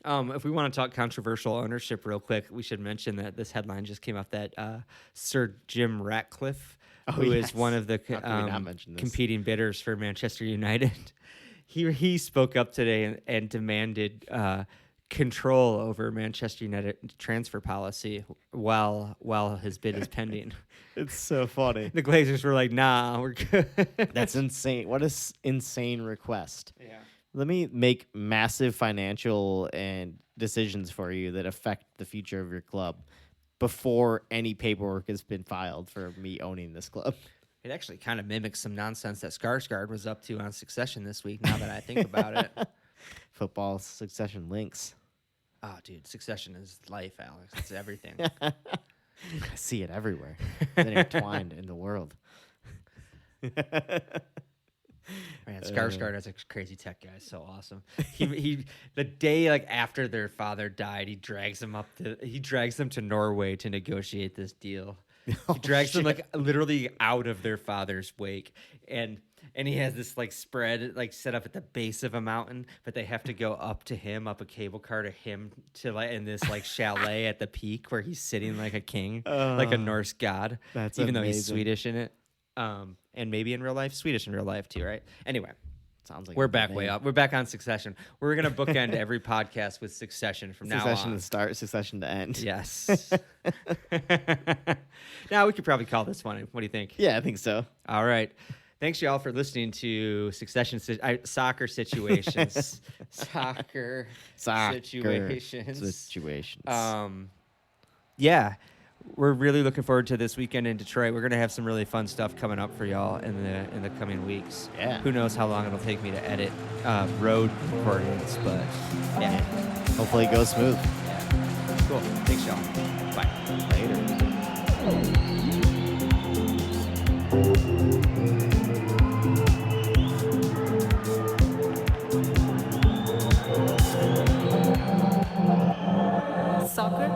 Speaker 2: If we want to talk controversial ownership real quick, we should mention that this headline just came off that Sir Jim Ratcliffe, who is one of the competing bidders for Manchester United. He spoke up today and demanded control over Manchester United transfer policy while his bid is pending.
Speaker 3: It's so funny.
Speaker 2: The Glazers were like, "Nah, we're good."
Speaker 3: That's insane. What an insane request.
Speaker 2: Yeah.
Speaker 3: Let me make massive financial and decisions for you that affect the future of your club before any paperwork has been filed for me owning this club.
Speaker 2: It actually kind of mimics some nonsense that Skarsgård was up to on Succession this week, now that I think about it.
Speaker 3: Football Succession links.
Speaker 2: Oh, dude, Succession is life, Alex. It's everything.
Speaker 3: I see it everywhere. It's intertwined in the world.
Speaker 2: Man, Skarsgård is a crazy tech guy. So awesome. He the day like after their father died, he drags them to Norway to negotiate this deal. He drags them like literally out of their father's wake, and he has this like spread like set up at the base of a mountain, but they have to go up a cable car to him to like in this like chalet at the peak where he's sitting like a king, like a Norse god.
Speaker 3: That's
Speaker 2: even
Speaker 3: amazing.
Speaker 2: Though he's Swedish in it, and maybe in real life, Swedish in real life too, right? Anyway.
Speaker 3: Sounds like
Speaker 2: we're back way up. We're back on Succession. We're gonna bookend every podcast with Succession from now on.
Speaker 3: Succession to start, Succession to end.
Speaker 2: Yes. Now we could probably call this one. What do you think?
Speaker 3: Yeah, I think so.
Speaker 2: All right. Thanks y'all for listening to Succession soccer situations. Soccer situations. Yeah. We're really looking forward to this weekend in Detroit. We're gonna have some really fun stuff coming up for y'all in the coming weeks.
Speaker 3: Yeah.
Speaker 2: Who knows how long it'll take me to edit road recordings, but yeah.
Speaker 3: Hopefully it goes smooth.
Speaker 2: Yeah. Cool. Thanks, y'all. Bye.
Speaker 3: Later.
Speaker 1: Soccer